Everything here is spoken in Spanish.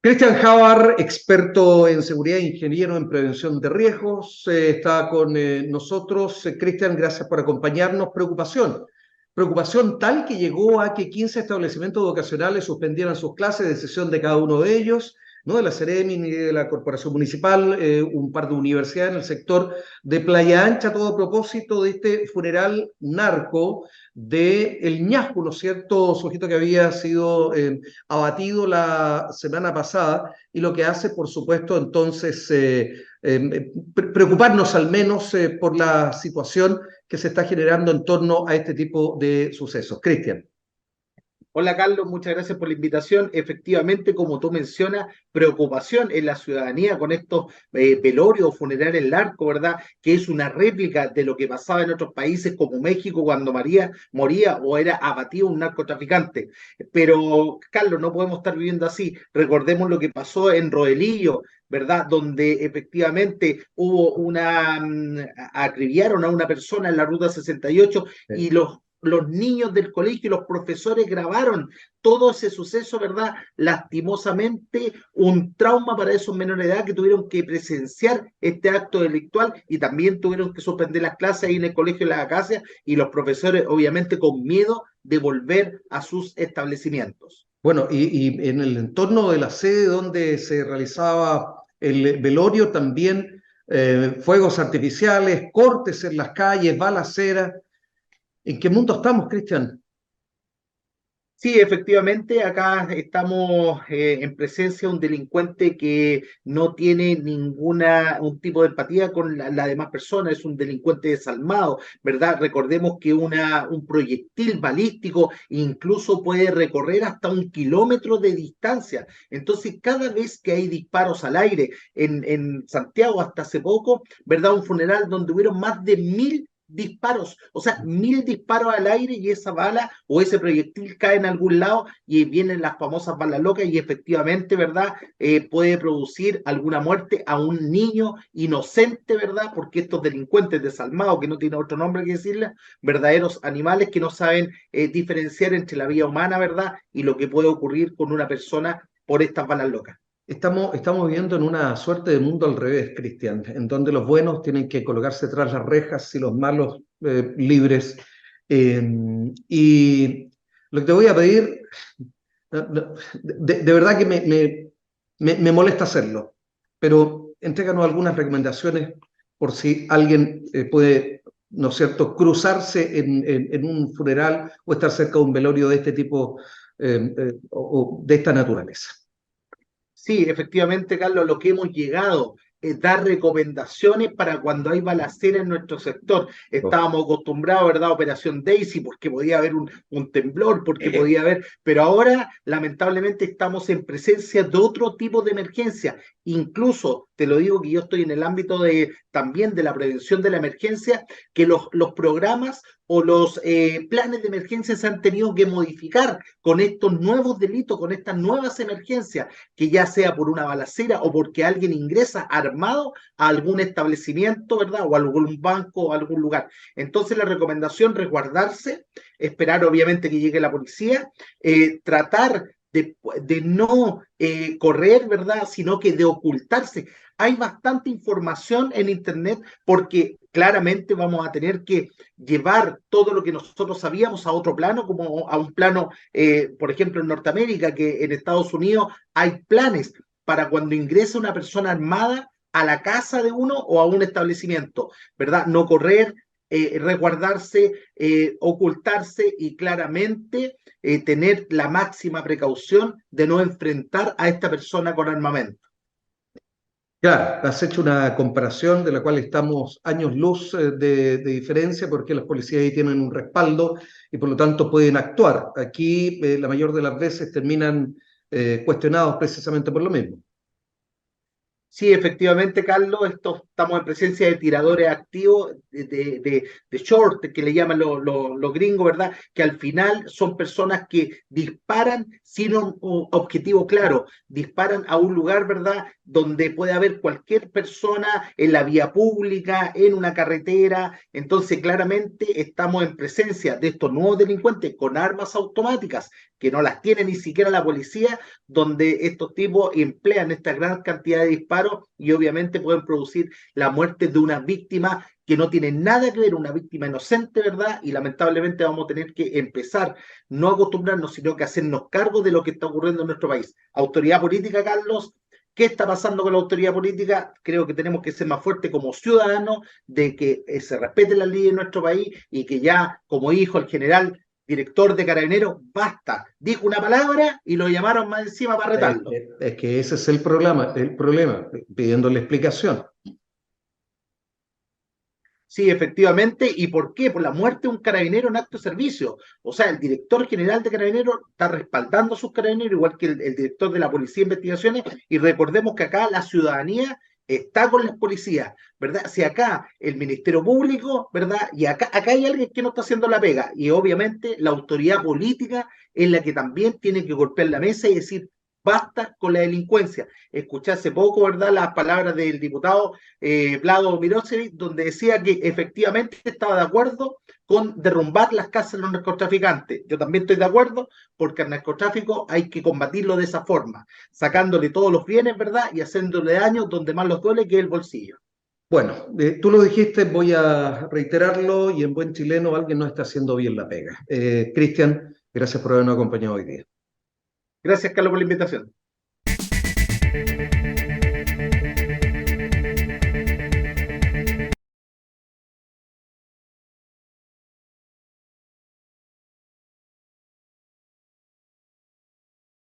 Cristian Javar, experto en seguridad e ingeniero en prevención de riesgos, está con nosotros. Cristian, gracias por acompañarnos. Preocupación tal que llegó a que 15 establecimientos vocacionales suspendieran sus clases, decisión de cada uno de ellos, no de la Seremi ni de la Corporación Municipal, un par de universidades en el sector de Playa Ancha, todo a propósito de este funeral narco de El Ñasco, ¿no es cierto? Sujeto que había sido abatido la semana pasada y lo que hace, por supuesto, entonces preocuparnos al menos por la situación que se está generando en torno a este tipo de sucesos. Cristian. Hola Carlos, muchas gracias por la invitación. Efectivamente, como tú mencionas, preocupación en la ciudadanía con estos velorios funerales largos, ¿verdad? Que es una réplica de lo que pasaba en otros países como México cuando María moría o era abatido un narcotraficante. Pero, Carlos, no podemos estar viviendo así. Recordemos lo que pasó en Rodelillo, ¿verdad? Donde efectivamente hubo acribillaron a una persona en la ruta 68 y los niños del colegio y los profesores grabaron todo ese suceso, ¿verdad? Lastimosamente, un trauma para esos menores de edad que tuvieron que presenciar este acto delictual y también tuvieron que suspender las clases ahí en el colegio de la Acacia y los profesores, obviamente, con miedo de volver a sus establecimientos. Bueno, y en el entorno de la sede donde se realizaba el velorio también fuegos artificiales, cortes en las calles, balaceras. ¿En qué mundo estamos, Cristian? Sí, efectivamente, acá estamos en presencia de un delincuente que no tiene un tipo de empatía con la demás persona, es un delincuente desalmado, ¿verdad? Recordemos que un proyectil balístico incluso puede recorrer hasta 1 kilómetro de distancia. Entonces, cada vez que hay disparos al aire en Santiago hasta hace poco, ¿verdad? Un funeral donde hubieron más de 1.000 disparos, o sea, 1.000 disparos al aire y esa bala o ese proyectil cae en algún lado y vienen las famosas balas locas y efectivamente, ¿verdad? Puede producir alguna muerte a un niño inocente, ¿verdad? Porque estos delincuentes desalmados, que no tiene otro nombre que decirle, verdaderos animales que no saben diferenciar entre la vida humana, ¿verdad? Y lo que puede ocurrir con una persona por estas balas locas. Estamos viviendo en una suerte de mundo al revés, Cristian, en donde los buenos tienen que colocarse tras las rejas y los malos libres. Eh, y lo que te voy a pedir, de verdad que me molesta hacerlo, pero entréganos algunas recomendaciones por si alguien puede, ¿no es cierto?, cruzarse en un funeral o estar cerca de un velorio de este tipo o de esta naturaleza. Sí, efectivamente, Carlos, lo que hemos llegado es dar recomendaciones para cuando hay balacera en nuestro sector. Estábamos acostumbrados, ¿verdad? A Operación Daisy, porque podía haber un temblor, porque podía haber, pero ahora lamentablemente estamos en presencia de otro tipo de emergencia. Incluso, te lo digo que yo estoy en el ámbito también de la prevención de la emergencia, que los programas o los planes de emergencia se han tenido que modificar con estos nuevos delitos, con estas nuevas emergencias que ya sea por una balacera o porque alguien ingresa armado a algún establecimiento, ¿verdad? O a algún banco o a algún lugar. Entonces la recomendación, resguardarse, esperar obviamente que llegue la policía, tratar de no correr, ¿verdad? Sino que de ocultarse. Hay bastante información en Internet porque claramente vamos a tener que llevar todo lo que nosotros sabíamos a otro plano, como a un plano, por ejemplo, en Norteamérica, que en Estados Unidos hay planes para cuando ingresa una persona armada a la casa de uno o a un establecimiento, ¿verdad? No correr, resguardarse, ocultarse y claramente tener la máxima precaución de no enfrentar a esta persona con armamento. Claro, has hecho una comparación de la cual estamos años luz de diferencia porque los policías ahí tienen un respaldo y por lo tanto pueden actuar. Aquí la mayor de las veces terminan cuestionados precisamente por lo mismo. Sí, efectivamente, Carlos, estamos en presencia de tiradores activos de short, que le llaman los gringos, ¿verdad? Que al final son personas que disparan sin un objetivo claro, disparan a un lugar, ¿verdad? Donde puede haber cualquier persona en la vía pública, en una carretera. Entonces, claramente estamos en presencia de estos nuevos delincuentes con armas automáticas que no las tiene ni siquiera la policía, donde estos tipos emplean esta gran cantidad de disparos y obviamente pueden producir la muerte de una víctima que no tiene nada que ver, una víctima inocente, ¿verdad? Y lamentablemente vamos a tener que empezar, no a acostumbrarnos, sino que a hacernos cargo de lo que está ocurriendo en nuestro país. Autoridad política, Carlos, ¿qué está pasando con la autoridad política? Creo que tenemos que ser más fuertes como ciudadanos, de que se respete la ley en nuestro país y que ya, como dijo el general director de Carabineros, basta. Dijo una palabra y lo llamaron más encima para retarlo. Es que ese es el problema, pidiéndole explicación. Sí, efectivamente. ¿Y por qué? Por la muerte de un carabinero en acto de servicio. O sea, el director general de Carabineros está respaldando a sus carabineros, igual que el director de la Policía de Investigaciones. Y recordemos que acá la ciudadanía está con las policías, ¿verdad? Si acá el Ministerio Público, ¿verdad? Y acá hay alguien que no está haciendo la pega. Y obviamente la autoridad política es la que también tiene que golpear la mesa y decir, basta con la delincuencia. Escuché hace poco, ¿verdad?, las palabras del diputado Vlado Mirosevic, donde decía que efectivamente estaba de acuerdo con derrumbar las casas de los narcotraficantes. Yo también estoy de acuerdo porque el narcotráfico hay que combatirlo de esa forma, sacándole todos los bienes, ¿verdad?, y haciéndole daño donde más los duele, que es el bolsillo. Bueno, tú lo dijiste, voy a reiterarlo y en buen chileno alguien no está haciendo bien la pega. Cristian, gracias por habernos acompañado hoy día. Gracias, Carlos, por la invitación.